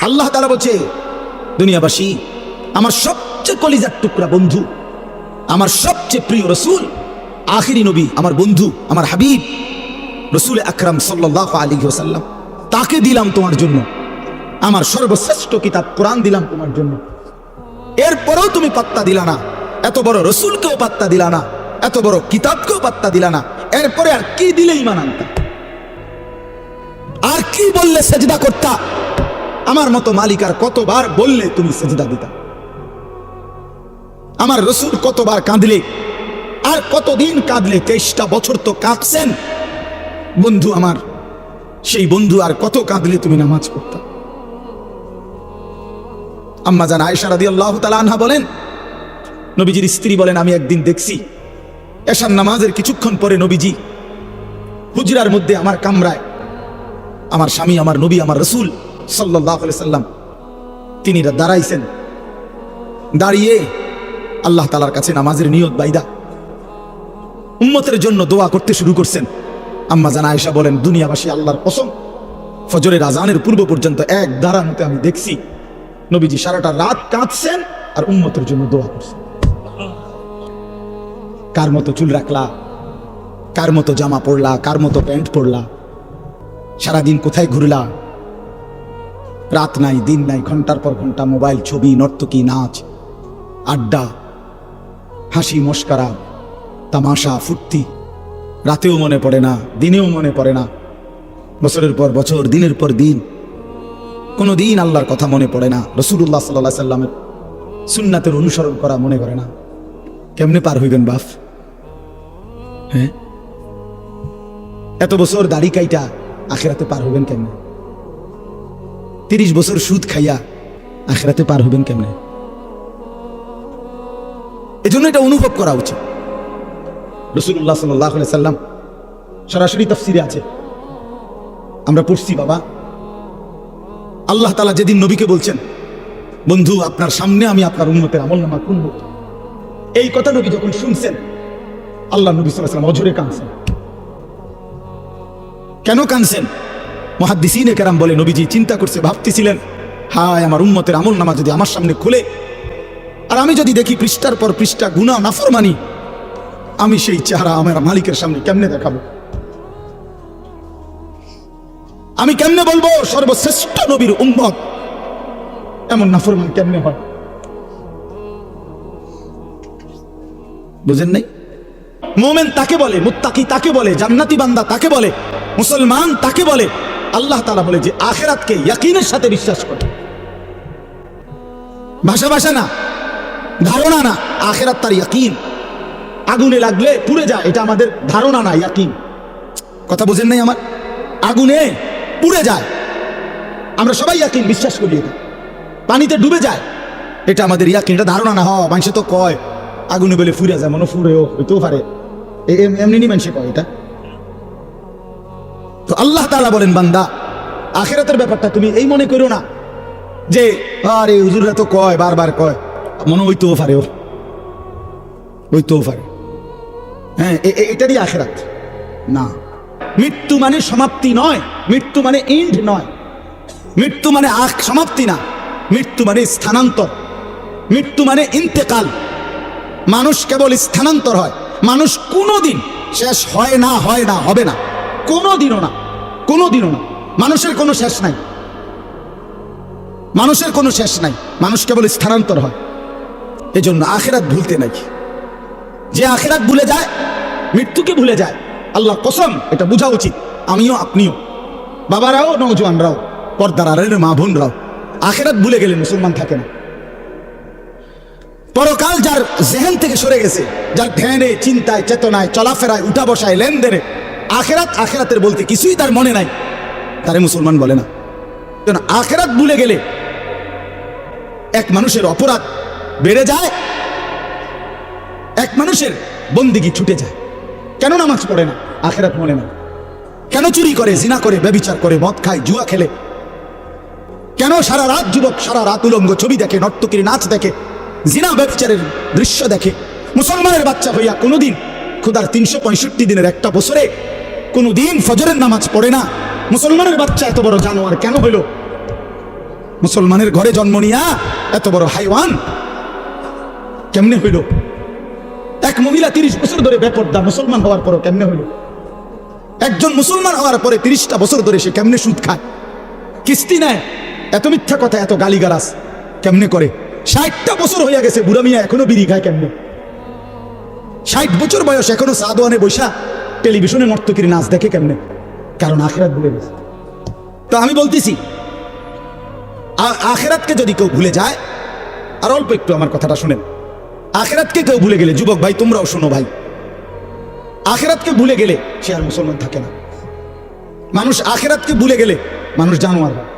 আল্লাহ তাআলা বলছে, দুনিয়াবাসী, আমার সবচেয়ে কলিজার টুকরা বন্ধু, আমার সবচেয়ে প্রিয় রসুল, আখিরি নবী, আমার বন্ধু, আমার হাবিব রসুল আকরাম সাল্লাল্লাহু আলাইহি ওয়াসাল্লাম, তাকে দিলাম তোমার জন্য। আমার সর্বশ্রেষ্ঠ কিতাব কোরআন দিলাম তোমার জন্য। এরপরেও তুমি পাত্তা দিলা না, এত বড় রসুলকেও পাত্তা দিলা না, এত বড় কিতাবকেও পাত্তা দিলা না। এরপরে আর কি দিলে ঈমান আনতা? আর কি বললে সেজদা করতা? আমার মতো মালিক আর কতবার বললে তুমি সেজদা দিতা? আমার রসুল কতবার কাঁদলে, আর কতদিন কাঁদলে? 23টা বছর তো কাঁদছেন বন্ধু আমার, সেই বন্ধু আর কত কাঁদলে তুমি নামাজ পড়তা? আম্মা জান আয়েশা রাদিয়াল্লাহু তাআলা আনহা বলেন, নবীজির স্ত্রী বলেন, আমি একদিন দেখছি এশার নামাজের কিছুক্ষণ পরে নবীজি হুজরার মধ্যে আমার কামরায়, আমার স্বামী, আমার নবী, আমার রসুল সাল্লাল্লাহু আলাইহি সাল্লাম তিনি দাঁড়াইছেন। দাঁড়িয়ে আল্লাহ তাআলার কাছে নামাজের নিয়ত বাইদা উম্মতের জন্য দোয়া করতে শুরু করছেন। আম্মা জান আয়েশা বলেন, দুনিয়াবাসী, আল্লাহর কসম, ফজরের আজানের পূর্ব পর্যন্ত এক দাঁড়ানোতে আমি দেখছি নবীজি সারাটা রাত কাঁদছেন আর উম্মতের জন্য দোয়া করছেন। কার মতো চুল রাখলা, কার মতো জামা পরলা, কার মতো প্যান্ট পরলা, সারাদিন কোথায় ঘুরলা, রাত নাই দিন নাই, ঘন্টার পর ঘন্টা মোবাইল, ছবি, নর্তকী, নাচ, আড্ডা, হাসি মস্করা, তামাশা, ফুর্তি, রাতেও মনে পড়ে না, দিনেও মনে পড়ে না, বছরের পর বছর, দিনের পর দিন, কোনো দিন আল্লাহর কথা মনে পড়ে না, রাসূলুল্লাহ সাল্লাল্লাহু আলাইহি সাল্লামের সুন্নাতের অনুসরণ করা মনে করে না। কেমনে পার হইবেন বাপ? হ্যাঁ, এত বছর দাড়ি কাইটা আখিরাতে পার হইবেন কেমনে? 30 বছর সুদ খাইয়া আখিরাতে পার হইবেন কেমনে? এজন্য এটা অনুভব করা উচিত। রাসূলুল্লাহ সাল্লাল্লাহু আলাইহি সাল্লাম সরাসরি তাফসীরে আছে, আমরা পড়ছি বাবা, আল্লাহ তাআলা যেদিন নবীকে বলছেন, বন্ধু আপনার সামনে আমি আপনার উম্মতের আমলনামা খুলব, এই কথা নবী যখন শুনছেন, আল্লাহ নবী সাল্লাল্লাহু আলাইহি ওয়াসাল্লাম অঝরে কাঁদছেন। কেন কাঁদছেন? মুহাদ্দিসিনে কেরাম বলে, নবীজি চিন্তা করছে, ভাবতেছিলেন, হায় আমার উম্মতের আমলনামা যদি আমার সামনে খুলে আর আমি যদি দেখি পৃষ্ঠার পর পৃষ্ঠা গুনাহ নাফরমানি, আমি সেই চেহারা আমার মালিকের সামনে কেমনে দেখাবো? আমি কেমনে বলবো সর্বশ্রেষ্ঠ নবীর উম্মত এমন নাফরমান কেমনে হয়? বুঝেন নাই? মুমিন তাকে বলে, মুত্তাকি তাকে বলে, জান্নাতি বান্দা তাকে বলে, মুসলমান তাকে বলে। আল্লাহ তাআলা বলে যে আখিরাতকে ইয়াকিনের সাথে বিশ্বাস করে, ভাষা ভাষা না, ধারণা না, আখিরাত তার ইয়াকিন। আগুনে লাগলে পুড়ে যায়, এটা আমাদের ধারণা না, ইয়াকিন। কথা বুঝেন নাই আমার? আগুনে পুড়ে যায়, আমরা সবাই ইয়াকিন বিশ্বাস করি। এটা পানিতে ডুবে যায়, এটা আমাদের ইয়াকিন, এটা ধারণা না। মানুষে তো কয় আগুনে বলে ফুরে যায়, মনে ফুরেও হইতেও পারে, এমনি মানুষে কয় এটা। তো আল্লাহ তাআলা বলেন, বান্দা আখিরাতের ব্যাপারটা তুমি এই মনে করো না যে আরে হুজুররা তো কয়, বারবার কয়, মনে হইতেও পারে, হইতেও পারে। হ্যাঁ, এটারই আখিরাত না। মৃত্যু মানে সমাপ্তি নয়, মৃত্যু মানে এন্ড নয়, মৃত্যু মানে সমাপ্তি না, মৃত্যু মানে স্থানান্তর, মৃত্যু মানে ইন্তেকাল। মানুষ কেবল স্থানান্তর হয়, মানুষ কোনোদিন শেষ হয় না, হয় না, হবে না, কোনোদিনও না, কোনোদিনও না। মানুষের কোনো শেষ নাই, মানুষের কোনো শেষ নাই, মানুষ কেবল স্থানান্তর হয়। এজন্য আখিরাত ভুলতে নাই। যে আখিরাত ভুলে যায়, মৃত্যুকে ভুলে যায়, আল্লাহ কসম, এটা বোঝা উচিত। আমিও, আপনিও, বাবারাও, নওজোয়ানরাও, পর্দার আড়ালের মা বোনরাও, আখিরাত ভুলে গেলে মুসলমান থাকে না। পরকাল যার জেহেন থেকে সরে গেছে, যার ধ্যানে, চিন্তায়, চেতনায়, চলাফেরায়, উঠা বসায়, লেনদেনে আখিরাত, আখিরাতের বলতে কিছুই তার মনে নাই, তারে মুসলমান বলে না। আখিরাত ভুলে গেলে এক মানুষের অপরাধ বেড়ে যায়, এক মানুষের বন্দিগি ছুটে যায়। কেন নামাজ পড়ে না? আখিরাত মনে না। কেন চুরি করে, জিনা করে, ব্যভিচার করে, মদ খায়, জুয়া খেলে? কেন সারা রাত যুবক সারা রাত উলঙ্গ ছবি দেখে, নর্তকীর নাচ দেখে, জিনা ব্যভিচারের দৃশ্য দেখে? মুসলমানের বাচ্চা হইয়া কোনোদিন খোদার 365 দিনের একটা বছরে কোনোদিন ফজরের নামাজ পড়ে না। মুসলমানের বাচ্চা এত বড় জানোয়ার কেন হইল? মুসলমানের ঘরে জন্ম নিয়া এত বড় হাইওয়ান কেমনে হইল? এক মহিলা 30 বছর ধরে বেপর্দা, মুসলমান হওয়ার পরও কেমনে হইল? একজন মুসলমান হওয়ার পরে 30টা বছর ধরে সে কেমনে সুদ খায়, কিস্তি নেয়, এত মিথ্যা কথা, এত গালিগালাজ কেমনে করে? 60টা বছর হইয়া গেছে, বুড়া মিয়া এখনো বিড়ি খায় কেমনে? 60 বছর বয়স, এখনো সাদওয়ানে বৈশা টেলিভিশনে নর্তকীর নাচ দেখে কেমনে? কারণ আখিরাত ভুলে গেছে। তো আমি বলতেছি, আখিরাতকে যদি কেউ ভুলে যায়, আর অল্প একটু আমার কথাটা শুনেন, আখিরাতকে কেউ ভুলে গেলে, যুবক ভাই তোমরাও শোনো ভাই, আখিরাতকে ভুলে গেলে সে আর মুসলমান থাকে না। মানুষ আখিরাতকে ভুলে গেলে মানুষ জানোয়ার হয়।